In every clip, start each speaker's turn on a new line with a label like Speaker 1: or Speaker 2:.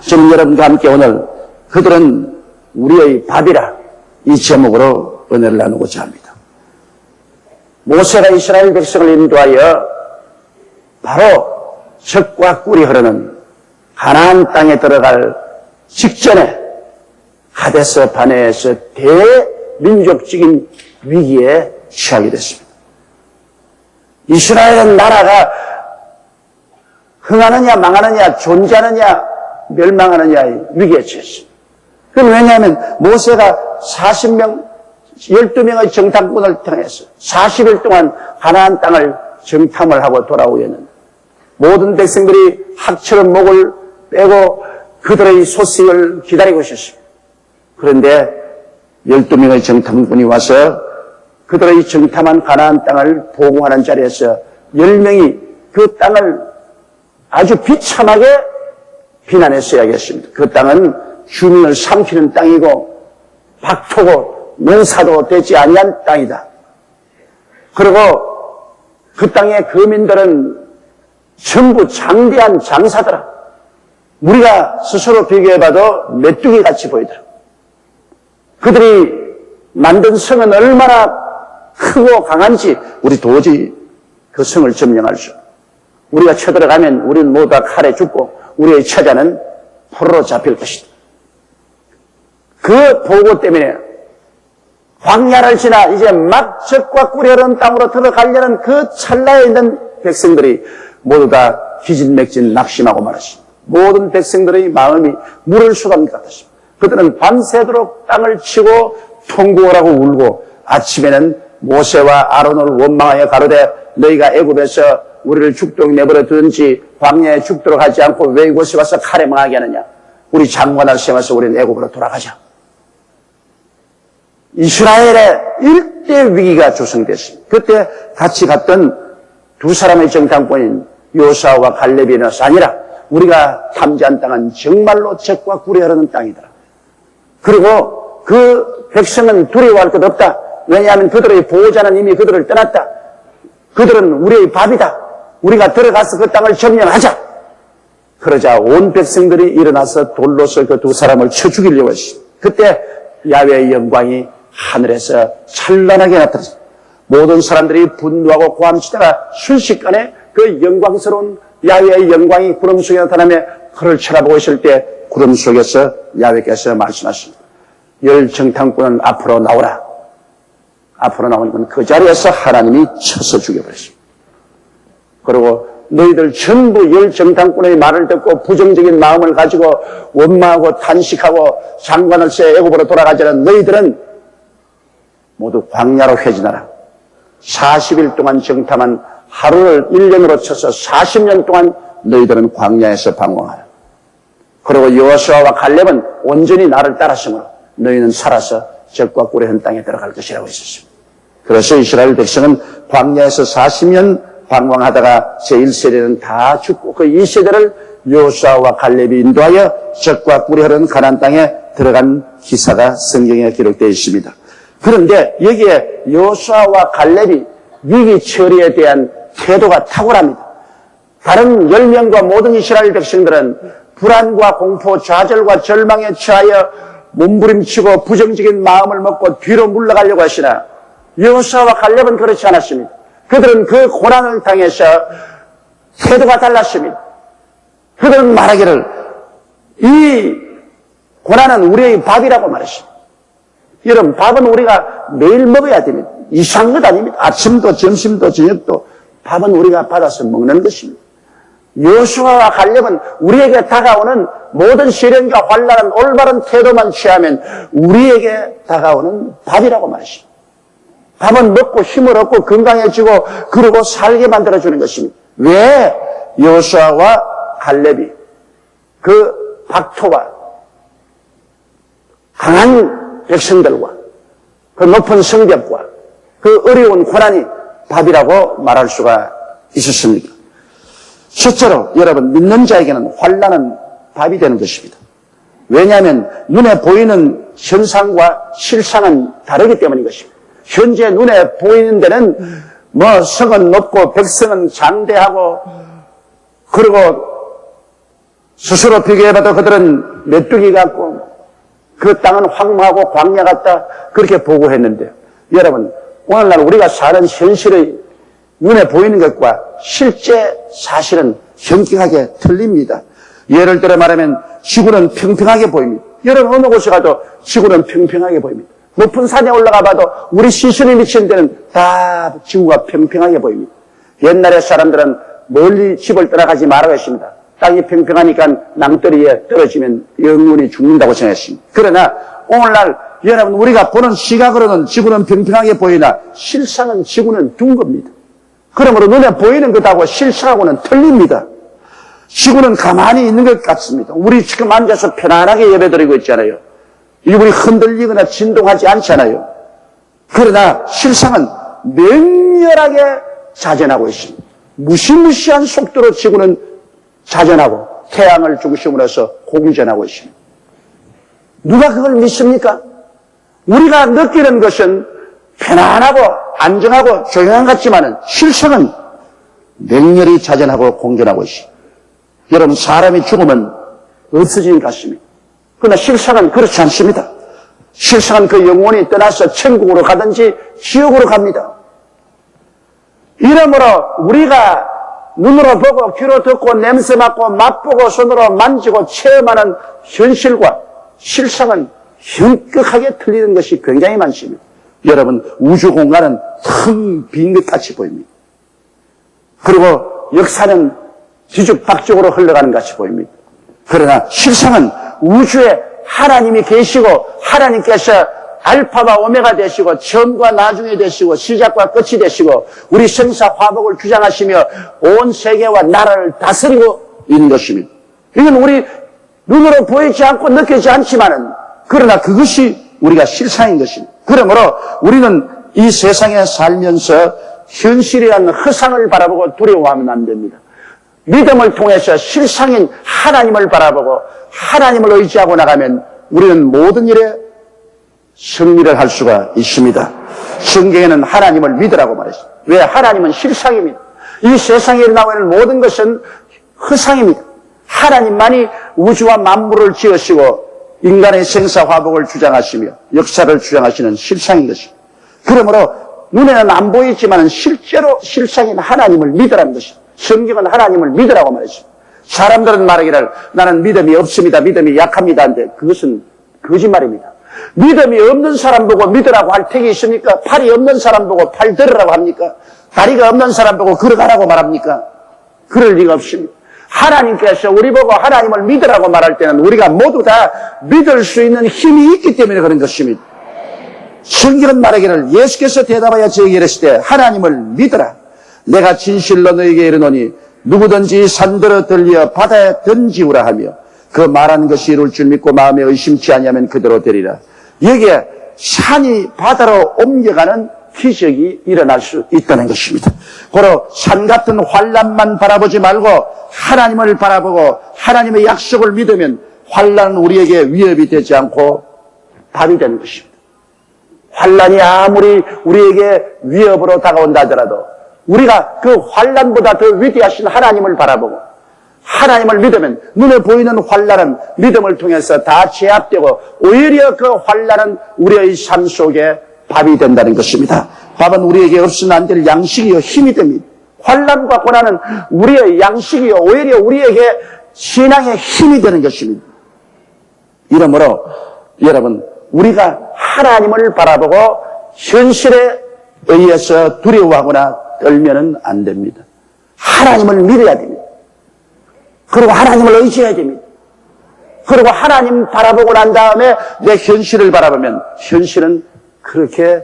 Speaker 1: 저는 여러분과 함께 오늘 그들은 우리의 밥이라 이 제목으로 은혜를 나누고자 합니다. 모세가 이스라엘 백성을 인도하여 바로 젖과 꿀이 흐르는 가나안 땅에 들어갈 직전에 하데스 바네에서 대민족적인 위기에 처하게 됐습니다. 이스라엘은 나라가 흥하느냐 망하느냐 존재하느냐 멸망하느냐의 위기에 처했습니다. 그건 왜냐하면 모세가 12명의 정탐꾼을 통해서 40일 동안 가나안 땅을 정탐을 하고 돌아오려는 모든 백성들이 학처럼 목을 빼고 그들의 소식을 기다리고 있었습니다. 그런데 12명의 정탐꾼이 와서 그들의 정탐한 가나안 땅을 보고하는 자리에서 10명이 그 땅을 아주 비참하게 비난했어야겠습니다. 그 땅은 주민을 삼키는 땅이고 박토고 농사도 되지 아니한 땅이다. 그리고 그 땅의 거민들은 전부 장대한 장사더라. 우리가 스스로 비교해봐도 메뚜기 같이 보이더라. 그들이 만든 성은 얼마나 크고 강한지 우리 도저히 그 성을 점령할 수 없다. 우리가 쳐들어가면 우리는 모두 다 칼에 죽고 우리의 처자는 포로로 잡힐 것이다. 그 보고 때문에 광야를 지나 이제 막 젖과 꿀이 흐르는 땅으로 들어가려는 그 찰나에 있는 백성들이 모두 다 기진맥진 낙심하고 말았습니다. 모든 백성들의 마음이 물을 쏟아낸 것 같았습니다. 그들은 밤새도록 땅을 치고 통곡을 하고 울고 아침에는 모세와 아론을 원망하여 가로되 너희가 애굽에서 우리를 죽도록 내버려 두든지 광야에 죽도록 하지 않고 왜 이곳에 와서 칼에 망하게 하느냐. 우리 장관을 세워서 우리는 애굽으로 돌아가자. 이스라엘의 일대 위기가 조성됐습니다. 그때 같이 갔던 두 사람의 정탐꾼인 요수아와 갈렙이 일어나서 아니라 우리가 탐지한 땅은 정말로 젖과 꿀이 흐르는 땅이더라. 그리고 그 백성은 두려워할 것 없다. 왜냐하면 그들의 보호자는 이미 그들을 떠났다. 그들은 우리의 밥이다. 우리가 들어가서 그 땅을 점령하자. 그러자 온 백성들이 일어나서 돌로서 그 두 사람을 쳐 죽이려고 했습니다. 그때 야훼의 영광이 하늘에서 찬란하게 나타났습니다. 모든 사람들이 분노하고 고함치다가 순식간에 그 영광스러운 야훼의 영광이 구름 속에 나타나며 그를 쳐다보고 있을 때 구름 속에서 야훼께서 말씀하십니다. 열 정탐꾼은 앞으로 나오라. 앞으로 나오니까 그 자리에서 하나님이 쳐서 죽여버렸습니다. 그리고 너희들 전부 열 정탐꾼의 말을 듣고 부정적인 마음을 가지고 원망하고 탄식하고 장관을 세 애굽으로 돌아가자는 너희들은 모두 광야로 회진하라. 40일 동안 정탐한 하루를 1년으로 쳐서 40년 동안 너희들은 광야에서 방황하라. 그리고 여호수아와 갈렙은 온전히 나를 따랐으므로 너희는 살아서 젖과 꿀의 한 땅에 들어갈 것이라고 했었습니다. 그래서 이스라엘 백성은 광야에서 40년 방황하다가 제1세대는 다 죽고 그 2세대를 여호수아와 갈렙이 인도하여 젖과 꿀이 흐르는 가나안 땅에 들어간 기사가 성경에 기록되어 있습니다. 그런데 여기에 여호수아와 갈렙이 위기 처리에 대한 태도가 탁월합니다. 다른 10명과 모든 이스라엘 백성들은 불안과 공포, 좌절과 절망에 처하여 몸부림치고 부정적인 마음을 먹고 뒤로 물러가려고 하시나 여호수아와 갈렙은 그렇지 않았습니다. 그들은 그 고난을 당해서 태도가 달랐습니다. 그들은 말하기를 이 고난은 우리의 밥이라고 말했습니다. 여러분, 밥은 우리가 매일 먹어야 됩니다. 이상한 것 아닙니다. 아침도 점심도 저녁도 밥은 우리가 받아서 먹는 것입니다. 여호수아와 갈렙은 우리에게 다가오는 모든 시련과 환난은 올바른 태도만 취하면 우리에게 다가오는 밥이라고 말했습니다. 밥은 먹고 힘을 얻고 건강해지고 그러고 살게 만들어주는 것입니다. 왜 여호수아와 갈렙이 그 박토와 강한 백성들과 그 높은 성벽과 그 어려운 고난이 밥이라고 말할 수가 있었습니까? 첫째로 여러분, 믿는 자에게는 환난은 밥이 되는 것입니다. 왜냐하면 눈에 보이는 현상과 실상은 다르기 때문인 것입니다. 현재 눈에 보이는 데는 성은 높고 백성은 장대하고 그리고 스스로 비교해봐도 그들은 메뚜기 같고 그 땅은 황무하고 광야 같다 그렇게 보고했는데 여러분 오늘날 우리가 사는 현실의 눈에 보이는 것과 실제 사실은 현격하게 틀립니다. 예를 들어 말하면 지구는 평평하게 보입니다. 여러분 어느 곳에 가도 지구는 평평하게 보입니다. 높은 산에 올라가 봐도 우리 시선이 미치는 데는 다 지구가 평평하게 보입니다. 옛날에 사람들은 멀리 집을 떠나가지 말라고 했습니다. 땅이 평평하니까 낭떠러리에 떨어지면 영원히 죽는다고 생각했습니다. 그러나 오늘날 여러분 우리가 보는 시각으로는 지구는 평평하게 보이나 실상은 지구는 둥겁니다. 그러므로 눈에 보이는 것하고 실상하고는 틀립니다. 지구는 가만히 있는 것 같습니다. 우리 지금 앉아서 편안하게 예배드리고 있잖아요. 우리 흔들리거나 진동하지 않잖아요. 그러나 실상은 맹렬하게 자전하고 있습니다. 무시무시한 속도로 지구는 자전하고 태양을 중심으로 해서 공전하고 있습니다. 누가 그걸 믿습니까? 우리가 느끼는 것은 편안하고 안정하고 조용한 것 같지만은 실상은 맹렬히 자전하고 공전하고 있습니다. 여러분 사람이 죽으면 없어지는 것 같습니다. 그러나 실상은 그렇지 않습니다. 실상은 그 영혼이 떠나서 천국으로 가든지 지옥으로 갑니다. 이러므로 우리가 눈으로 보고 귀로 듣고 냄새 맡고 맛보고 손으로 만지고 체험하는 현실과 실상은 현격하게 틀리는 것이 굉장히 많습니다. 여러분 우주 공간은 텅 빈 것 같이 보입니다. 그리고 역사는 뒤죽박죽으로 흘러가는 것 같이 보입니다. 그러나 실상은 우주에 하나님이 계시고 하나님께서 알파와 오메가 되시고 처음과 나중에 되시고 시작과 끝이 되시고 우리 생사 화복을 주장하시며 온 세계와 나라를 다스리고 있는 것입니다. 이건 우리 눈으로 보이지 않고 느끼지 않지만은 그러나 그것이 우리가 실상인 것입니다. 그러므로 우리는 이 세상에 살면서 현실이라는 허상을 바라보고 두려워하면 안 됩니다. 믿음을 통해서 실상인 하나님을 바라보고 하나님을 의지하고 나가면 우리는 모든 일에 승리를 할 수가 있습니다. 성경에는 하나님을 믿으라고 말했습니다. 왜? 하나님은 실상입니다. 이 세상에 일어나고 있는 모든 것은 허상입니다. 하나님만이 우주와 만물을 지으시고 인간의 생사화복을 주장하시며 역사를 주장하시는 실상인 것입니다. 그러므로 눈에는 안 보이지만 실제로 실상인 하나님을 믿으라는 것입니다. 성경은 하나님을 믿으라고 말했습니다. 사람들은 말하기를 나는 믿음이 없습니다. 믿음이 약합니다. 한데 그것은 거짓말입니다. 믿음이 없는 사람 보고 믿으라고 할 택이 있습니까? 팔이 없는 사람 보고 팔 들으라고 합니까? 다리가 없는 사람 보고 걸어가라고 말합니까? 그럴 리가 없습니다. 하나님께서 우리 보고 하나님을 믿으라고 말할 때는 우리가 모두 다 믿을 수 있는 힘이 있기 때문에 그런 것입니다. 성경은 말하기를 예수께서 대답하여 저에게 이르시되 하나님을 믿으라. 내가 진실로 너에게 이르노니 누구든지 산들어 들려 바다에 던지우라 하며 그 말한 것이 이룰 줄 믿고 마음에 의심치 아니하면 그대로 되리라. 여기에 산이 바다로 옮겨가는 기적이 일어날 수 있다는 것입니다. 고로 산 같은 환난만 바라보지 말고 하나님을 바라보고 하나님의 약속을 믿으면 환난은 우리에게 위협이 되지 않고 답이 되는 것입니다. 환난이 아무리 우리에게 위협으로 다가온다 하더라도 우리가 그 환난보다 더 위대하신 하나님을 바라보고 하나님을 믿으면 눈에 보이는 환난은 믿음을 통해서 다 제압되고 오히려 그 환난은 우리의 삶 속에 밥이 된다는 것입니다. 밥은 우리에게 없으면 안 될 양식이요 힘이 됩니다. 환난과 고난은 우리의 양식이요 오히려 우리에게 신앙의 힘이 되는 것입니다. 이러므로 여러분 우리가 하나님을 바라보고 현실에 의해서 두려워하거나 떨면은 안 됩니다. 하나님을 믿어야 됩니다. 그리고 하나님을 의지해야 됩니다. 그리고 하나님 바라보고 난 다음에 내 현실을 바라보면 현실은 그렇게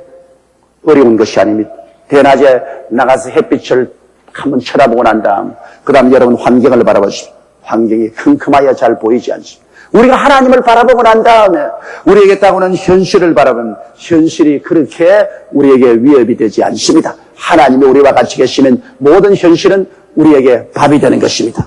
Speaker 1: 어려운 것이 아닙니다. 대낮에 나가서 햇빛을 한번 쳐다보고 난 다음 그 다음 여러분 환경을 바라보십시오. 환경이 컴컴하여 잘 보이지 않습니다. 우리가 하나님을 바라보고 난 다음에 우리에게 다가오는 현실을 바라보면 현실이 그렇게 우리에게 위협이 되지 않습니다. 하나님이 우리와 같이 계시면 모든 현실은 우리에게 밥이 되는 것입니다.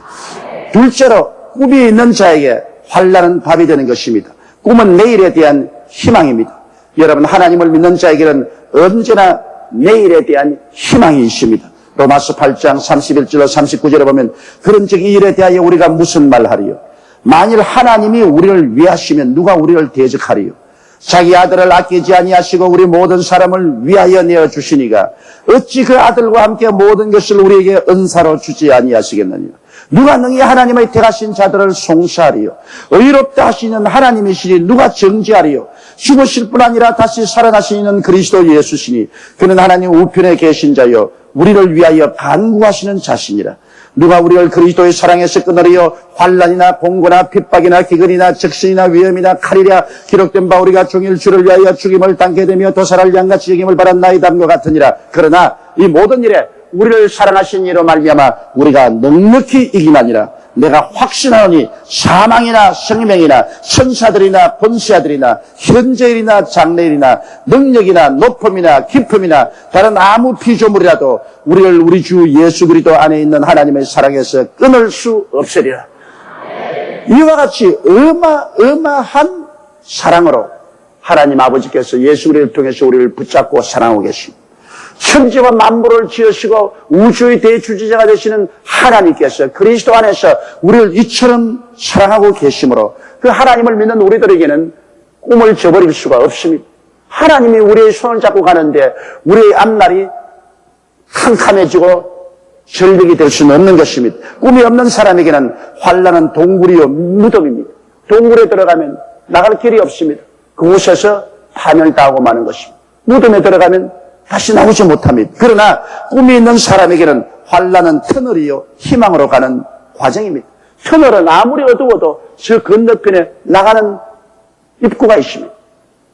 Speaker 1: 둘째로 꿈이 있는 자에게 환난은 밥이 되는 것입니다. 꿈은 내일에 대한 희망입니다. 여러분 하나님을 믿는 자에게는 언제나 내일에 대한 희망이 있습니다. 로마서 8장 31절로 39절에 보면 그런즉 이 일에 대하여 우리가 무슨 말하리요? 만일 하나님이 우리를 위하시면 누가 우리를 대적하리요? 자기 아들을 아끼지 아니하시고 우리 모든 사람을 위하여 내어주시니가 어찌 그 아들과 함께 모든 것을 우리에게 은사로 주지 아니하시겠느냐? 누가 능히 하나님의 택하신 자들을 송사하리요? 의롭다 하시는 하나님이시니 누가 정죄하리요? 죽으실 뿐 아니라 다시 살아나시는 그리스도 예수시니 그는 하나님 우편에 계신 자요 우리를 위하여 간구하시는 자시니라. 누가 우리를 그리스도의 사랑에서 끊으리요? 환난이나 공고나 핍박이나 기근이나 적신이나 위험이나 칼이랴. 기록된 바 우리가 종일 주를 위하여 죽임을 당게 되며 도살할 양같이 여김을 받았나이다함과 같으니라. 그러나 이 모든 일에 우리를 사랑하신 이로 말미암아 우리가 넉넉히 이기나니라. 내가 확신하노니 사망이나 생명이나 천사들이나 권세자들이나 현재일이나 장래일이나 능력이나 높음이나 깊음이나 다른 아무 피조물이라도 우리를 우리 주 예수 그리스도 안에 있는 하나님의 사랑에서 끊을 수 없으리라. 이와 같이 어마어마한 사랑으로 하나님 아버지께서 예수 그리스도를 통해서 우리를 붙잡고 사랑하고 계십니다. 천지와 만물을 지으시고 우주의 대주지자가 되시는 하나님께서 그리스도 안에서 우리를 이처럼 사랑하고 계시므로 그 하나님을 믿는 우리들에게는 꿈을 저버릴 수가 없습니다. 하나님이 우리의 손을 잡고 가는데 우리의 앞날이 캄캄해지고 절벽이 될 수는 없는 것입니다. 꿈이 없는 사람에게는 환난은 동굴이요 무덤입니다. 동굴에 들어가면 나갈 길이 없습니다. 그곳에서 파멸당하고 마는 것입니다. 무덤에 들어가면 다시 나오지 못합니다. 그러나 꿈이 있는 사람에게는 환난은 터널이요 희망으로 가는 과정입니다. 터널은 아무리 어두워도 저 건너편에 나가는 입구가 있습니다.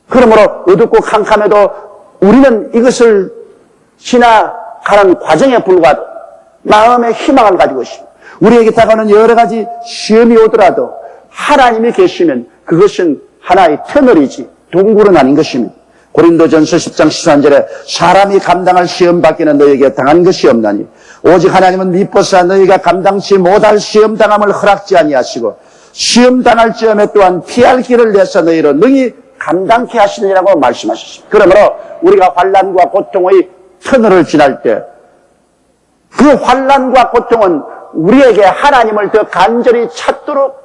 Speaker 1: 그러므로 어둡고 캄캄해도 우리는 이것을 지나가는 과정에 불과하도 마음의 희망을 가지고 있습니다. 우리에게 다가오는 여러 가지 시험이 오더라도 하나님이 계시면 그것은 하나의 터널이지 동굴은 아닌 것입니다. 고린도전서 10장 13절에 사람이 감당할 시험 밖에는 너에게 당한 것이 없나니 오직 하나님은 미뻐서 너희가 감당치 못할 시험 당함을 허락지 아니하시고 시험 당할 즈음에 또한 피할 길을 내서 너희로 능히 감당케 하시느니라고 말씀하셨습니다. 그러므로 우리가 환난과 고통의 터널을 지날 때 그 환난과 고통은 우리에게 하나님을 더 간절히 찾도록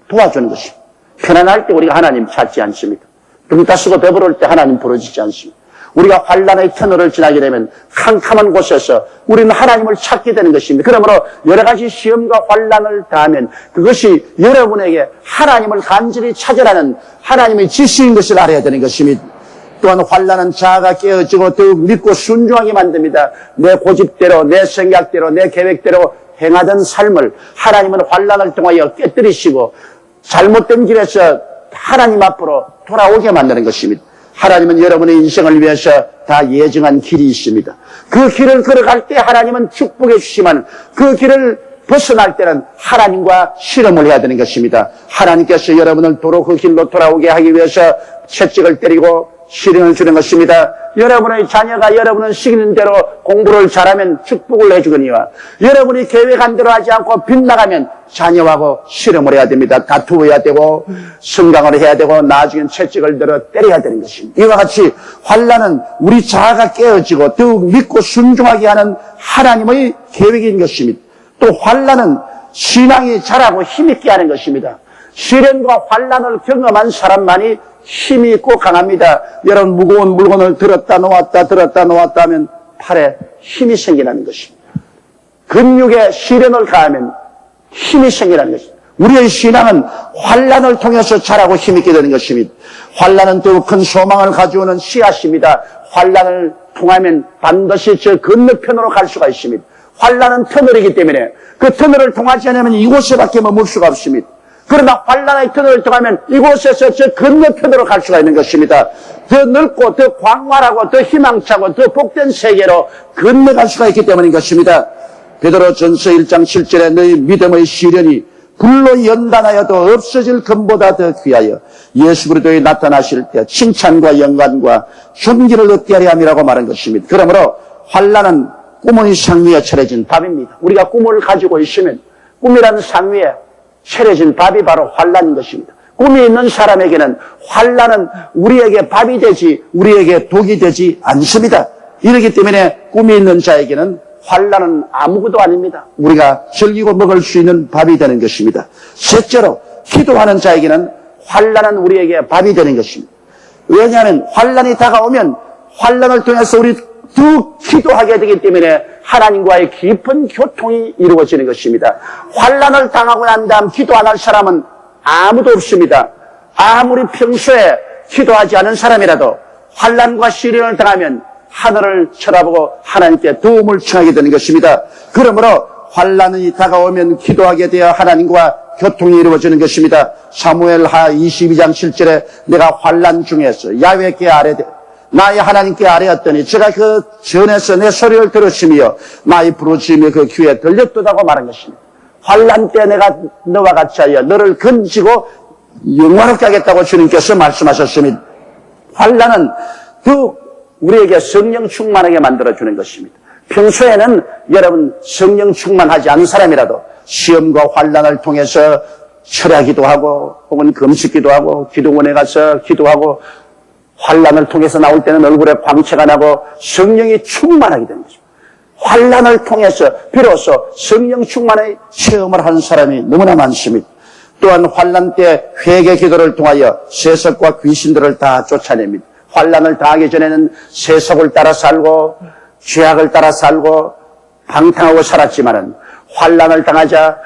Speaker 1: 도와주는 것입니다. 편안할 때 우리가 하나님 찾지 않습니다. 등 따쓰고 배부를 때 하나님 부러지지 않습니다. 우리가 환난의 터널을 지나게 되면 캄캄한 곳에서 우리는 하나님을 찾게 되는 것입니다. 그러므로 여러 가지 시험과 환난을 당하면 그것이 여러분에게 하나님을 간절히 찾으라는 하나님의 지시인 것을 알아야 되는 것입니다. 또한 환난은 자아가 깨어지고 더욱 믿고 순종하게 만듭니다. 내 고집대로 내 생각대로 내 계획대로 행하던 삶을 하나님은 환난을 통하여 깨뜨리시고 잘못된 길에서 하나님 앞으로 돌아오게 만드는 것입니다. 하나님은 여러분의 인생을 위해서 다 예정한 길이 있습니다. 그 길을 걸어갈 때 하나님은 축복해 주시지만 그 길을 벗어날 때는 하나님과 실험을 해야 되는 것입니다. 하나님께서 여러분을 도로 그 길로 돌아오게 하기 위해서 채찍을 때리고 시련을 주는 것입니다. 여러분의 자녀가 여러분은 시키는 대로 공부를 잘하면 축복을 해주거니와 여러분이 계획한 대로 하지 않고 빗나가면 자녀하고 실험을 해야 됩니다. 다투어야 되고 성강을 해야 되고 나중엔 채찍을 들어 때려야 되는 것입니다. 이와 같이 환난은 우리 자아가 깨어지고 더욱 믿고 순종하게 하는 하나님의 계획인 것입니다. 또 환난은 신앙이 자라고 힘있게 하는 것입니다. 시련과 환난을 경험한 사람만이 힘이 있고 강합니다. 여러분 무거운 물건을 들었다 놓았다 하면 팔에 힘이 생기는 것입니다. 근육에 시련을 가하면 힘이 생기는 것입니다. 우리의 신앙은 환난을 통해서 자라고 힘있게 되는 것입니다. 환난은 더욱 큰 소망을 가져오는 씨앗입니다. 환난을 통하면 반드시 저 건너편으로 갈 수가 있습니다. 환난은 터널이기 때문에 그 터널을 통하지 않으면 이곳에밖에 머물 수가 없습니다. 그러나 환난의 터널을 통하면 이곳에서 저 건너편으로 갈 수가 있는 것입니다. 더 넓고 더 광활하고 더 희망차고 더 복된 세계로 건너갈 수가 있기 때문인 것입니다. 베드로전서 1장 7절에 너희 믿음의 시련이 불로 연단하여도 없어질 금보다 더 귀하여 예수 그리스도에 나타나실 때 칭찬과 영광과 존귀를 얻게 하려 함이라고 말한 것입니다. 그러므로 환난은 꿈의 상위에 차려진 밥입니다. 우리가 꿈을 가지고 있으면 꿈이라는 상위에 차려진 밥이 바로 환난인 것입니다. 꿈이 있는 사람에게는 환난은 우리에게 밥이 되지 우리에게 독이 되지 않습니다. 이렇기 때문에 꿈이 있는 자에게는 환난은 아무것도 아닙니다. 우리가 즐기고 먹을 수 있는 밥이 되는 것입니다. 셋째로 기도하는 자에게는 환난은 우리에게 밥이 되는 것입니다. 왜냐하면 환난이 다가오면 환난을 통해서 우리 더 기도하게 되기 때문에 하나님과의 깊은 교통이 이루어지는 것입니다. 환난을 당하고 난 다음 기도 안 할 사람은 아무도 없습니다. 아무리 평소에 기도하지 않은 사람이라도 환난과 시련을 당하면 하늘을 쳐다보고 하나님께 도움을 청하게 되는 것입니다. 그러므로 환난이 다가오면 기도하게 되어 하나님과 교통이 이루어지는 것입니다. 사무엘하 22장 7절에 내가 환난 중에서 야훼께 아뢰되 나의 하나님께 아뢰었더니 제가 그 전에서 내 소리를 들으시며 나의 부르짖음이 그 귀에 들렸도다고 말한 것입니다. 환난 때 내가 너와 같이 하여 너를 건지고 영화롭게 하겠다고 주님께서 말씀하셨습니다. 환난은 우리에게 성령 충만하게 만들어주는 것입니다. 평소에는 여러분 성령 충만하지 않은 사람이라도 시험과 환난을 통해서 철야기도 하고 혹은 금식기도 하고 기도원에 가서 기도하고 환난을 통해서 나올 때는 얼굴에 광채가 나고 성령이 충만하게 되는 것입니다. 환난을 통해서 비로소 성령 충만의 체험을 하는 사람이 너무나 많습니다. 또한 환난 때 회개 기도를 통하여 세속과 귀신들을 다 쫓아냅니다. 환난을 당하기 전에는 세속을 따라 살고 죄악을 따라 살고 방탕하고 살았지만은 환난을 당하자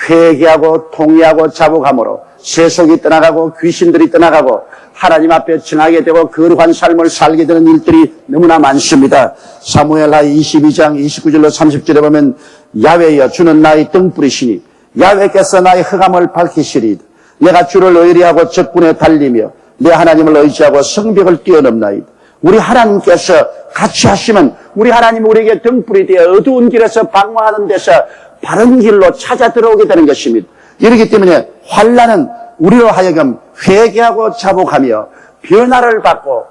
Speaker 1: 회개하고 통회하고 자복함으로 세속이 떠나가고 귀신들이 떠나가고 하나님 앞에 정하게 되고 거룩한 삶을 살게 되는 일들이 너무나 많습니다. 사무엘하 22장 29절로 30절에 보면 야훼여 주는 나의 등불이시니 야훼께서 나의 흑암을 밝히시리이다. 내가 주를 의리하고 적군에 달리며 내 하나님을 의지하고 성벽을 뛰어넘나이다. 우리 하나님께서 같이 하시면 우리 하나님 우리에게 등불이 되어 어두운 길에서 방황하는 데서 바른 길로 찾아 들어오게 되는 것입니다. 이렇기 때문에 환난은 우리로 하여금 회개하고 자복하며 변화를 받고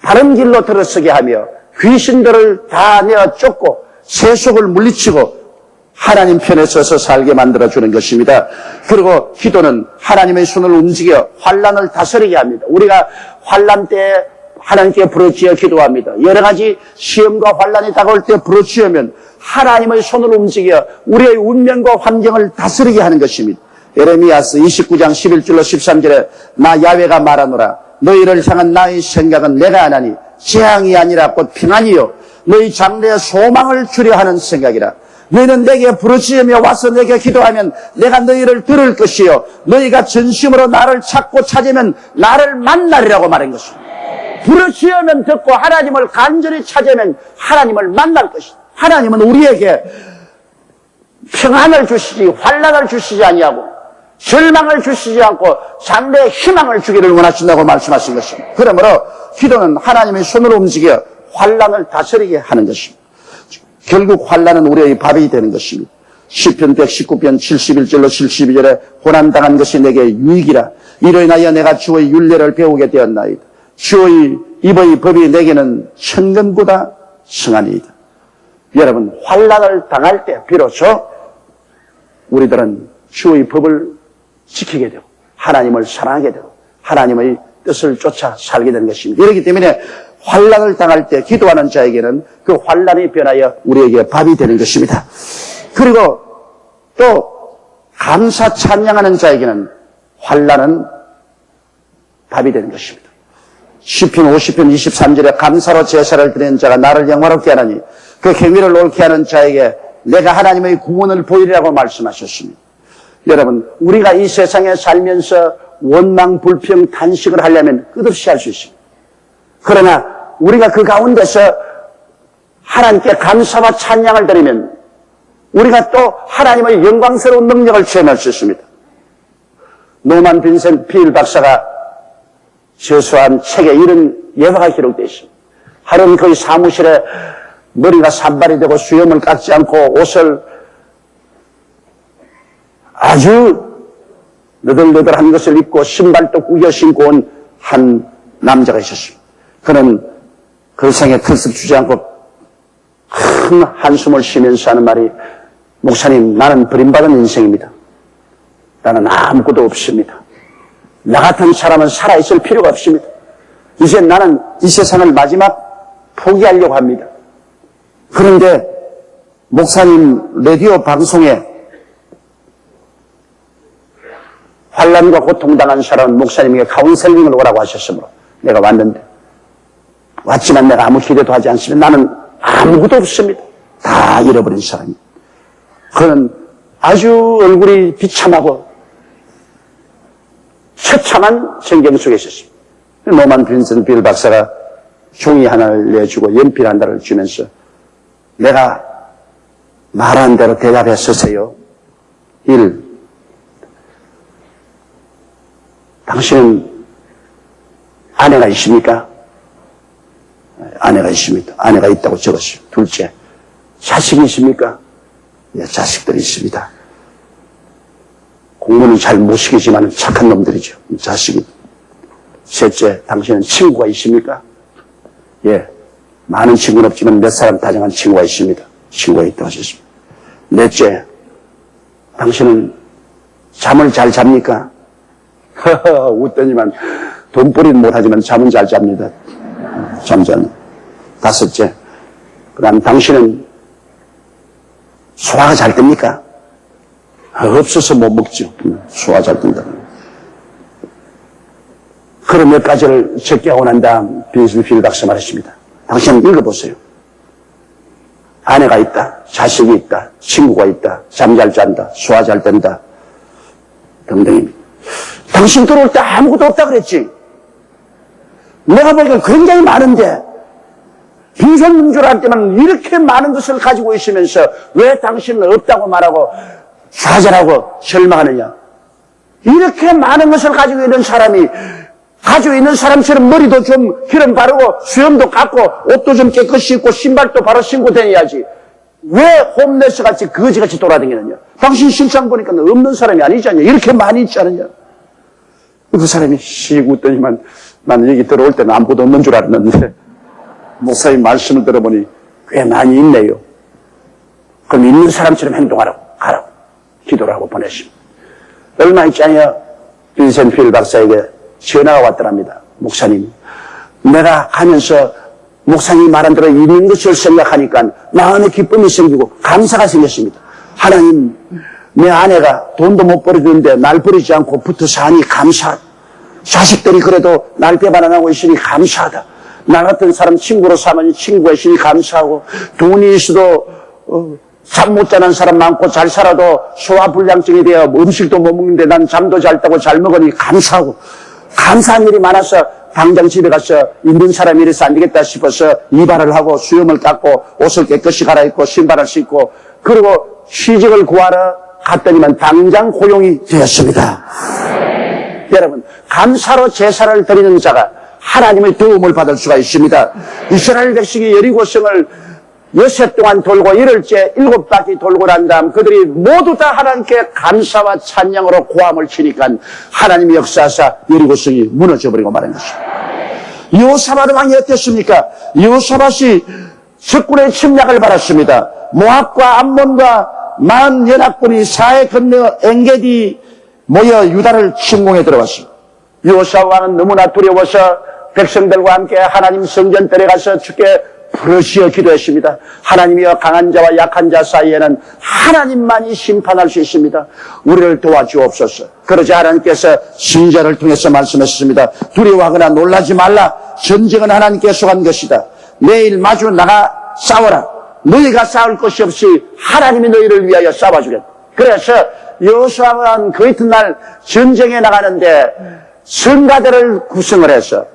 Speaker 1: 바른 길로 들어서게 하며 귀신들을 다 내어 쫓고 세속을 물리치고 하나님 편에 서서 살게 만들어주는 것입니다. 그리고 기도는 하나님의 손을 움직여 환난을 다스리게 합니다. 우리가 환난 때 하나님께 부르짖어 기도합니다. 여러 가지 시험과 환난이 다가올 때 부르짖으면 하나님의 손을 움직여 우리의 운명과 환경을 다스리게 하는 것입니다. 예레미야서 29장 11절로 13절에 나 야훼가 말하노라 너희를 향한 나의 생각은 내가 안 하니 재앙이 아니라 곧 평안이요 너희 장래에 소망을 주려 하는 생각이라. 너희는 내게 부르짖으며 와서 내게 기도하면 내가 너희를 들을 것이요 너희가 전심으로 나를 찾고 찾으면 나를 만나리라고 말한 것입니다. 부르짖으면 듣고 하나님을 간절히 찾으면 하나님을 만날 것이다. 하나님은 우리에게 평안을 주시지 환난을 주시지 아니하고 절망을 주시지 않고 장래의 희망을 주기를 원하신다고 말씀하신 것입니다. 그러므로 기도는 하나님의 손을 움직여 환난을 다스리게 하는 것입니다. 결국 환난은 우리의 밥이 되는 것입니다. 시편 119편 71절로 72절에 고난당한 것이 내게 유익이라 이로 인하여 내가 주의 율례를 배우게 되었나이다. 주의 입의 법이 내게는 천금보다 성하니이다. 여러분 환난을 당할 때 비로소 우리들은 주의 법을 지키게 되고 하나님을 사랑하게 되고 하나님의 뜻을 쫓아 살게 되는 것입니다. 그렇기 때문에 환난을 당할 때 기도하는 자에게는 그 환난이 변하여 우리에게 밥이 되는 것입니다. 그리고 또 감사 찬양하는 자에게는 환난은 밥이 되는 것입니다. 시편 50편 23절에 감사로 제사를 드리는 자가 나를 영화롭게 하나니 그 행위를 옳게 하는 자에게 내가 하나님의 구원을 보이리라고 말씀하셨습니다. 여러분 우리가 이 세상에 살면서 원망, 불평, 탄식을 하려면 끝없이 할 수 있습니다. 그러나 우리가 그 가운데서 하나님께 감사와 찬양을 드리면 우리가 또 하나님의 영광스러운 능력을 체험할 수 있습니다. 노만 빈센트 필 박사가 저서한 책에 이런 예화가 기록되어 있습니다. 하루는 그의 사무실에 머리가 산발이 되고 수염을 깎지 않고 옷을 아주 너덜너덜한 것을 입고 신발도 구겨 신고 온 한 남자가 있었습니다. 그는 그 생에 털썩 주지 않고 큰 한숨을 쉬면서 하는 말이 목사님 나는 버림받은 인생입니다. 나는 아무것도 없습니다. 나 같은 사람은 살아있을 필요가 없습니다. 이제 나는 이 세상을 마지막 포기하려고 합니다. 그런데 목사님 라디오 방송에 환난과 고통당한 사람은 목사님에게 카운셀링을 오라고 하셨으므로 내가 왔는데, 왔지만 내가 아무 기대도 하지 않으면 나는 아무것도 없습니다. 다 잃어버린 사람입니다. 그는 아주 얼굴이 비참하고 처참한 성경 속에 있었습니다. 노만 빈센트 빌 박사가 종이 하나를 내주고 연필 하나를 주면서 내가 말한 대로 대답해 쓰세요. 1. 당신은 아내가 있습니까? 아내가 있습니다. 아내가 있다고 적었어요. 둘째, 자식이 있습니까? 네, 자식들이 있습니다. 공부는 잘 못 시키지만 착한 놈들이죠. 자식이. 셋째, 당신은 친구가 있습니까? 예, 많은 친구는 없지만 몇 사람 다정한 친구가 있습니다. 친구가 있다고 하셨습니다. 넷째, 당신은 잠을 잘 잡니까? 웃더니만 돈벌이는 못하지만 잠은 잘 잡니다. 잠자는. 다섯째, 그 다음 당신은 소화가 잘 됩니까? 없어서 못 먹죠. 소화 잘 된다. 그런 몇 가지를 적게 하고 난 다음 빈센트 빌 박사 말했습니다. 당신은 읽어보세요. 아내가 있다, 자식이 있다, 친구가 있다, 잠 잘 잔다, 소화 잘 된다 등등입니다. 당신 들어올 때 아무것도 없다 그랬지. 내가 보니까 굉장히 많은데 빈손민주한테만 이렇게 많은 것을 가지고 있으면서 왜 당신은 없다고 말하고 좌절하고 절망하느냐. 이렇게 많은 것을 가지고 있는 사람이 가지고 있는 사람처럼 머리도 좀 기름 바르고 수염도 깎고 옷도 좀 깨끗이 입고 신발도 바로 신고 다녀야지. 왜 홈레스같이 거지같이 돌아다니느냐. 당신 실상 보니까 없는 사람이 아니지 않냐. 이렇게 많이 있지 않느냐. 그 사람이 씩 웃더니만 나는 여기 들어올 때는 아무것도 없는 줄 알았는데 목사님 말씀을 들어보니 꽤 많이 있네요. 그럼 있는 사람처럼 행동하라고 가라고 기도를 하고 보냈습니다. 얼마 있지 않냐 빈센트 빌 박사에게 전화가 왔더랍니다. 목사님, 내가 가면서 목사님이 말한 대로 있는 것을 생각하니까 마음에 기쁨이 생기고 감사가 생겼습니다. 하나님, 내 아내가 돈도 못 벌어주는데 날 버리지 않고 붙어 사니 감사하다. 자식들이 그래도 날 배반 안 하고 있으니 감사하다. 나 같은 사람 친구로 삼으니 친구가 있으니 감사하고, 돈이 있어도 잠 못 자는 사람 많고 잘 살아도 소화불량증이 되어 음식도 못 먹는데 난 잠도 잘 자고 잘 먹으니 감사하고, 감사한 일이 많아서 당장 집에 가서 있는 사람이 이래서 안 되겠다 싶어서 이발을 하고 수염을 깎고 옷을 깨끗이 갈아입고 신발을 신고 그리고 취직을 구하러 갔더니만 당장 고용이 되었습니다. 여러분, 감사로 제사를 드리는 자가 하나님의 도움을 받을 수가 있습니다. 이스라엘 백성이 여리고성을 여섯 동안 돌고 이럴째 7바퀴 돌고 난 다음 그들이 모두 다 하나님께 감사와 찬양으로 고함을 치니까 하나님이 역사하사 여리고성이 무너져버리고 말한 것입니다. 여호사밧 왕이 어땠습니까? 여호사밧이 적군의 침략을 받았습니다. 모압과 암몬과 만 연합군이 사해 건너 엔게디 모여 유다를 침공해 들어왔습니다. 여호사밧 왕은 너무나 두려워서 백성들과 함께 하나님 성전들에 가서 주께 부르시어 기도했습니다. 하나님이여 강한 자와 약한 자 사이에는 하나님만이 심판할 수 있습니다. 우리를 도와주옵소서. 그러자 하나님께서 신자를 통해서 말씀하셨습니다. 두려워하거나 놀라지 말라. 전쟁은 하나님께서 한 것이다. 내일 마주 나가 싸워라. 너희가 싸울 것이 없이 하나님이 너희를 위하여 싸워주겠다. 그래서 여호수아는 그 이튿날 전쟁에 나가는데 성가대를 구성을 해서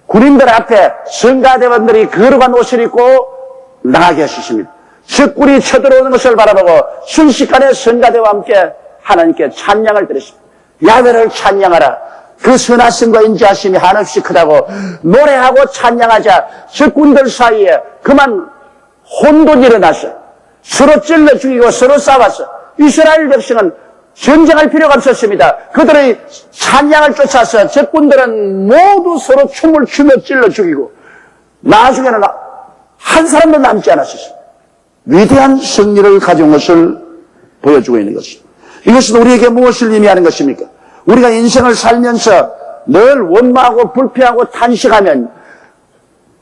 Speaker 1: 군인들 앞에 성가대원들이 거룩한 옷을 입고 나가게 하셨습니다. 적군이 쳐들어오는 것을 바라보고 순식간에 성가대와 함께 하나님께 찬양을 드렸습니다. 야훼를 찬양하라. 그 선하심과 인자하심이 한없이 크다고 노래하고 찬양하자 적군들 사이에 그만 혼돈이 일어났어. 서로 찔러 죽이고 서로 싸웠어. 이스라엘 백성은 전쟁할 필요가 없었습니다. 그들의 찬양을 쫓아서 적군들은 모두 서로 춤을 추며 찔러 죽이고 나중에는 한 사람도 남지 않았었습니다. 위대한 승리를 가져온 것을 보여주고 있는 것입니다. 이것은 우리에게 무엇을 의미하는 것입니까? 우리가 인생을 살면서 늘 원망하고 불평하고 탄식하면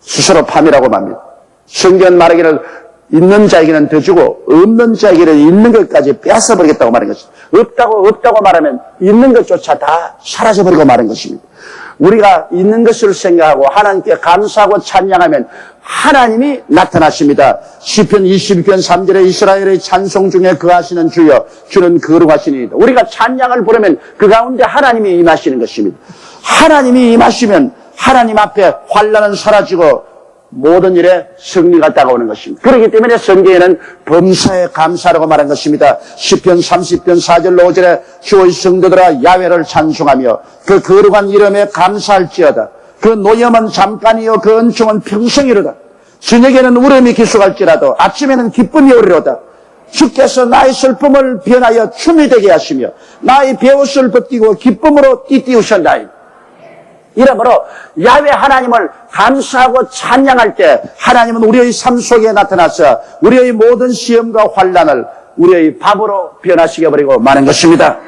Speaker 1: 스스로 파멸하고 맙니다. 성경 말하기를 있는 자에게는 더 주고 없는 자에게는 있는 것까지 뺏어버리겠다고 말하는 것입니다. 없다고 말하면 있는 것조차 다 사라져버리고 마는 것입니다. 우리가 있는 것을 생각하고 하나님께 감사하고 찬양하면 하나님이 나타나십니다. 시편 22편 3절에 이스라엘의 찬송 중에 거하시는 주여 주는 거룩하시니이다. 우리가 찬양을 부르면 그 가운데 하나님이 임하시는 것입니다. 하나님이 임하시면 하나님 앞에 환난은 사라지고 모든 일에 승리가 다가오는 것입니다. 그렇기 때문에 성경에는 범사에 감사라고 말한 것입니다. 시편 30편 4절로 5절에 주의 성도들아 야훼를 찬송하며 그 거룩한 이름에 감사할지어다. 그 노염은 잠깐이요 그 은총은 평생이로다. 저녁에는 울음이 기숙할지라도 아침에는 기쁨이 오리로다. 주께서 나의 슬픔을 변하여 춤이 되게 하시며 나의 베옷을 벗기고 기쁨으로 띠띠우셨나이다. 이러므로 야훼 하나님을 감사하고 찬양할 때 하나님은 우리의 삶 속에 나타나서 우리의 모든 시험과 환난을 우리의 밥으로 변화시켜버리고 마는 것입니다.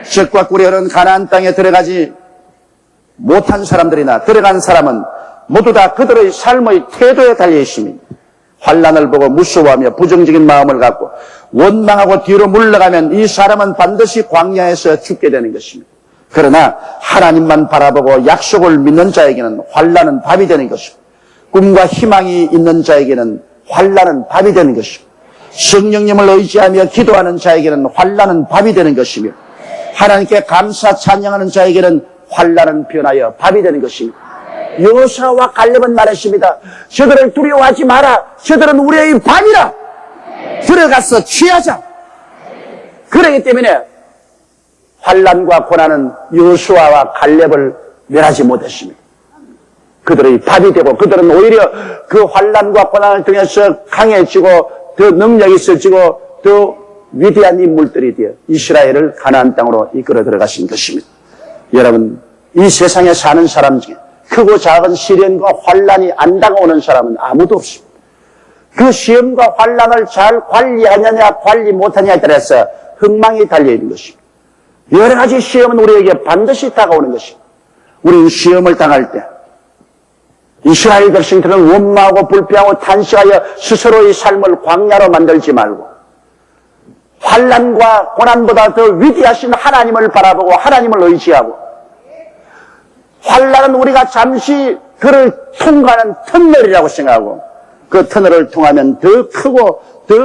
Speaker 1: 적과 꿀이 가나안 땅에 들어가지 못한 사람들이나 들어간 사람은 모두 다 그들의 삶의 태도에 달려 있습니다. 환난을 보고 무서워하며 부정적인 마음을 갖고 원망하고 뒤로 물러가면 이 사람은 반드시 광야에서 죽게 되는 것입니다. 그러나 하나님만 바라보고 약속을 믿는 자에게는 환난은 밥이 되는 것이고 꿈과 희망이 있는 자에게는 환난은 밥이 되는 것이고 성령님을 의지하며 기도하는 자에게는 환난은 밥이 되는 것이며 하나님께 감사 찬양하는 자에게는 환난은 변하여 밥이 되는 것입니다. 여호수아와 갈렙은 말했습니다. 저들을 두려워하지 마라. 저들은 우리의 밥이라. 들어가서 취하자. 그렇기 때문에 환난과 고난은 여호수아와 갈렙을 멸하지 못했습니다. 그들의 밥이 되고 그들은 오히려 그 환난과 고난을 통해서 강해지고 더 능력이 있어지고 더 위대한 인물들이 되어 이스라엘을 가나안 땅으로 이끌어 들어가신 것입니다. 여러분, 이 세상에 사는 사람 중에 크고 작은 시련과 환난이 안 다가오는 사람은 아무도 없습니다. 그 시험과 환난을 잘 관리하느냐 관리 못하느냐에 따라서 흥망이 달려있는 것입니다. 여러 가지 시험은 우리에게 반드시 다가오는 것입니다. 우리는 시험을 당할 때 이스라엘 백성들은 원망하고 불평하고 탄식하여 스스로의 삶을 광야로 만들지 말고 환난과 고난보다 더 위대하신 하나님을 바라보고 하나님을 의지하고 환난은 우리가 잠시 그를 통과하는 터널이라고 생각하고 그 터널을 통하면 더 크고 더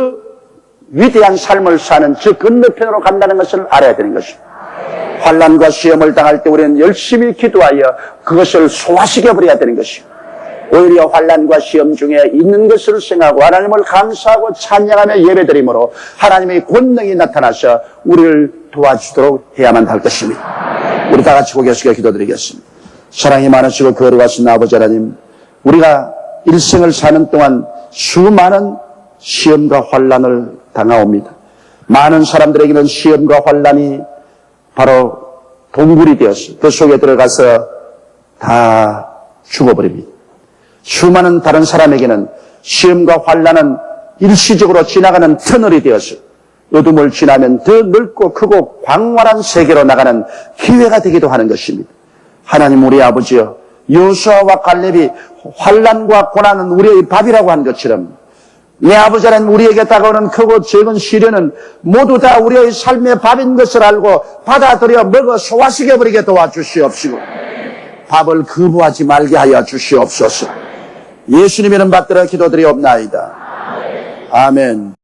Speaker 1: 위대한 삶을 사는 저 건너편으로 간다는 것을 알아야 되는 것입니다. 환난과 시험을 당할 때 우리는 열심히 기도하여 그것을 소화시켜버려야 되는 것입니다. 오히려 환난과 시험 중에 있는 것을 생각하고 하나님을 감사하고 찬양하며 예배드림으로 하나님의 권능이 나타나서 우리를 도와주도록 해야만 할 것입니다. 우리 다 같이 고개 숙여 기도드리겠습니다. 사랑이 많으시고 거룩하신 아버지 하나님, 우리가 일생을 사는 동안 수많은 시험과 환난을 당하옵니다. 많은 사람들에게는 시험과 환난이 바로 동굴이 되어서 그 속에 들어가서 다 죽어버립니다. 수많은 다른 사람에게는 시험과 환난은 일시적으로 지나가는 터널이 되어서 어둠을 지나면 더 넓고 크고 광활한 세계로 나가는 기회가 되기도 하는 것입니다. 하나님 우리 아버지여, 여호수아와 갈렙이 환난과 고난은 우리의 밥이라고 한 것처럼 내 아버지 하나님 우리에게 다가오는 크고 적은 시련은 모두 다 우리의 삶의 밥인 것을 알고 받아들여 먹어 소화시켜버리게 도와주시옵시고 밥을 거부하지 말게 하여 주시옵소서. 예수님의 이름 받들어 기도드리옵나이다. 아멘.